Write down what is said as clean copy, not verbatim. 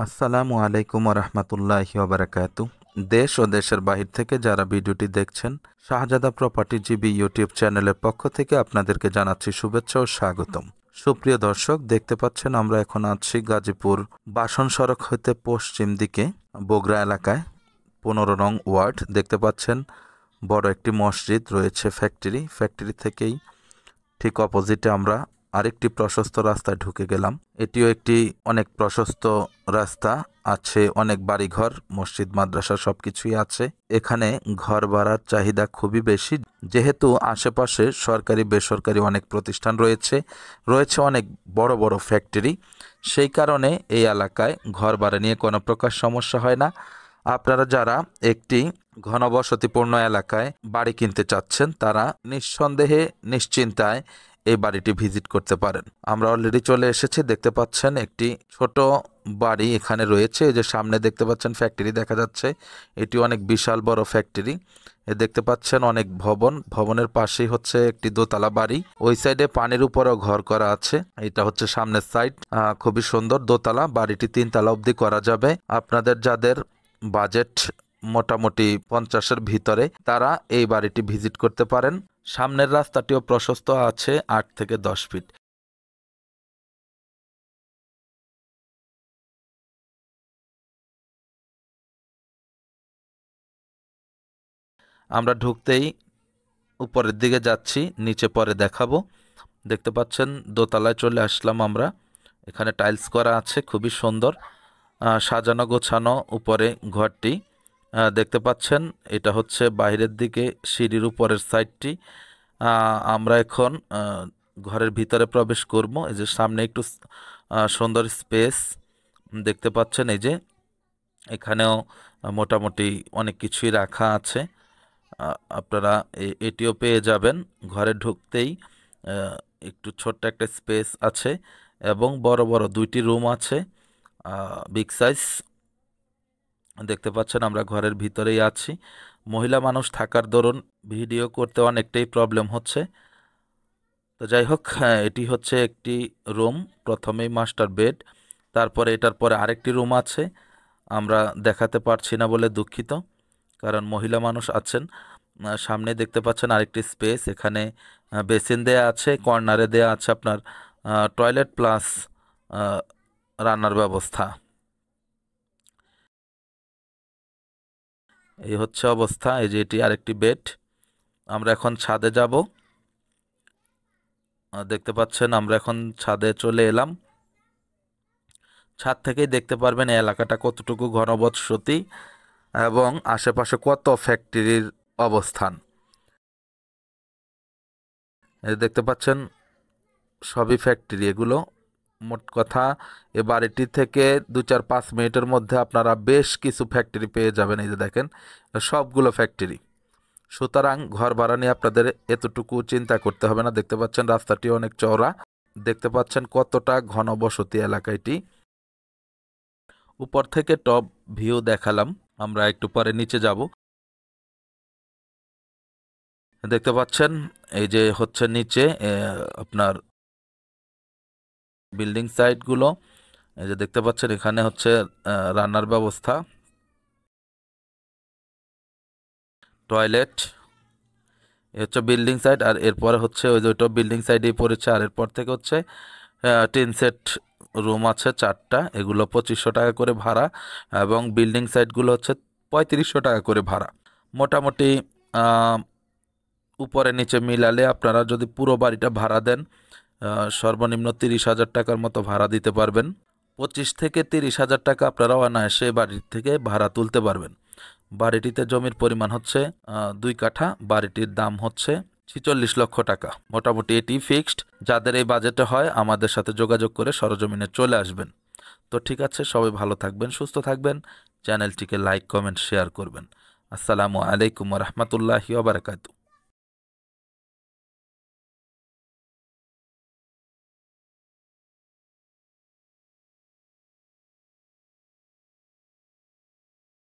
আসসালামু আলাইকুম রহমতুল্লাহি ওবারাকাতু। দেশ ও দেশের বাহির থেকে যারা ভিডিওটি দেখছেন, শাহজাদা প্রপার্টি জিবি ইউটিউব চ্যানেলের পক্ষ থেকে আপনাদেরকে জানাচ্ছি শুভেচ্ছা ও স্বাগতম। সুপ্রিয় দর্শক, দেখতে পাচ্ছেন আমরা এখন আছি গাজীপুর বাসন সড়ক হইতে পশ্চিম দিকে বগুড়া এলাকায় 15 নং ওয়ার্ড। দেখতে পাচ্ছেন বড় একটি মসজিদ রয়েছে, ফ্যাক্টরি থেকেই ঠিক অপোজিটে আমরা আরেকটি প্রশস্ত রাস্তায় ঢুকে গেলাম। এটিও একটি অনেক প্রশস্ত রাস্তা, আছে অনেক বাড়িঘর, মসজিদ, মাদ্রাসা সবকিছুই আছে। এখানে ঘর ভাড়ার চাহিদা খুবই বেশি, যেহেতু আশেপাশে সরকারি বেসরকারি অনেক প্রতিষ্ঠান রয়েছে অনেক বড় বড় ফ্যাক্টরি। সেই কারণে এই এলাকায় ঘর ভাড়া নিয়ে কোনো প্রকার সমস্যা হয় না। আপনারা যারা একটি ঘনবসতিপূর্ণ এলাকায় বাড়ি কিনতে চাচ্ছেন, তারা নিঃসন্দেহে নিশ্চিন্তায় এই বাড়িটি ভিজিট করতে পারেন। আমরা অলরেডি চলে এসেছি। দেখতে পাচ্ছেন একটি ছোট বাড়ি এখানে রয়েছে। এই যে সামনে দেখতে পাচ্ছেন ফ্যাক্টরি দেখা যাচ্ছে, এটি অনেক বিশাল বড় ফ্যাক্টরি। দেখতে পাচ্ছেন অনেক ভবনের পাশেই হচ্ছে একটি দোতলা বাড়ি। ওই সাইডে পানির উপরেও ঘর করা আছে। এটা হচ্ছে সামনের সাইড, খুবই সুন্দর দোতলা। বাড়িটি 3 তলা অবধি করা যাবে। আপনাদের যাদের বাজেট মোটামুটি 50-এর ভিতরে, তারা এই বাড়িটি ভিজিট করতে পারেন। সামনের রাস্তাটিও প্রশস্ত আছে 8 থেকে 10 ফিট। আমরা ঢুকতেই উপরের দিকে যাচ্ছি, নিচে পরে দেখাবো। দেখতে পাচ্ছেন দোতলায় চলে আসলাম আমরা। এখানে টাইলস করা আছে, খুবই সুন্দর সাজানো গোছানো উপরে ঘরটি। দেখতে পাচ্ছেন এটা হচ্ছে বাইরের দিকে সিঁড়ির উপরের সাইডটি। আমরা এখন ঘরের ভিতরে প্রবেশ করব। এই যে সামনে একটু সুন্দর স্পেস দেখতে পাচ্ছেন। এই যে এখানেও মোটামুটি অনেক কিছুই রাখা আছে, আপনারা এটিও পেয়ে যাবেন। ঘরে ঢুকতেই একটু ছোট্ট একটা স্পেস আছে এবং বড় বড় 2টি রুম আছে, বিগ সাইজ। দেখতে পাচ্ছেন আমরা ঘরের ভিতরেই আছি। মহিলা মানুষ থাকার দরুন ভিডিও করতে অনেকটাই প্রবলেম হচ্ছে। তো যাই হোক, এটি হচ্ছে একটি রুম। প্রথমেই মাস্টার বেড, তারপরে এটার পরে আরেকটি রুম আছে, আমরা দেখাতে পারছি না বলে দুঃখিত, কারণ মহিলা মানুষ আছেন। সামনে দেখতে পাচ্ছেন আরেকটি স্পেস, এখানে বেসিন দেয়া আছে, কর্নারে দেয়া আছে আপনার টয়লেট প্লাস রান্নার ব্যবস্থা। এই হচ্ছে অবস্থা। এই যে এটি আরেকটি বেড। আমরা এখন ছাদে যাব। দেখতে পাচ্ছেন আমরা এখন ছাদে চলে এলাম। ছাদ থেকেই দেখতে পারবেন এই এলাকাটা কতটুকু ঘনবসতি এবং আশেপাশে কত ফ্যাক্টরির অবস্থান। দেখতে পাচ্ছেন সবই ফ্যাক্টরি এগুলো। মোট কথা এ বাড়িটি থেকে 2-4-5 মিনিটের মধ্যে আপনারা বেশ কিছু ফ্যাক্টরি পেয়ে যাবেন। এই যে দেখেন সবগুলো ফ্যাক্টরি। সুতরাং ঘর ভাড়া নিয়ে আপনাদের এতটুকু চিন্তা করতে হবে না। দেখতে পাচ্ছেন রাস্তাটি অনেক চওড়া, দেখতে পাচ্ছেন কতটা ঘনবসতি এলাকা এটি। উপর থেকে টপ ভিউ দেখালাম, আমরা একটু পরে নিচে যাব। দেখতে পাচ্ছেন এই যে হচ্ছে নিচে আপনার বিল্ডিং সাইটগুলো। এই যে দেখতে পাচ্ছেন এখানে হচ্ছে রান্নার ব্যবস্থা, টয়লেট। এ হচ্ছে বিল্ডিং সাইট, আর এরপরে হচ্ছে ওই যে ওইটা বিল্ডিং সাইডেই পড়েছে। আর এরপর থেকে হচ্ছে টিন সেট রুম আছে 4টা, এগুলো 2500 টাকা করে ভাড়া, এবং বিল্ডিং সাইটগুলো হচ্ছে 3500 টাকা করে ভাড়া। মোটামুটি উপরে নিচে মিলালে আপনারা যদি পুরো বাড়িটা ভাড়া দেন, সর্বনিম্ন 30,000 টাকার মতো ভাড়া দিতে পারবেন। 25 থেকে 30,000 টাকা আপনারা অনায়াসে বাড়ির থেকে ভাড়া তুলতে পারবেন। বাড়িটিতে জমির পরিমাণ হচ্ছে 2 কাঠা। বাড়িটির দাম হচ্ছে 46 লক্ষ টাকা। মোটামুটি এটি ফিক্সড। যাদের এই বাজেটে হয় আমাদের সাথে যোগাযোগ করে সরজমিনে চলে আসবেন। তো ঠিক আছে, সবাই ভালো থাকবেন, সুস্থ থাকবেন, চ্যানেলটিকে লাইক, কমেন্ট, শেয়ার করবেন। আসসালামু আলাইকুম রহমতুল্লাহি ওয়া বারাকাতুহু।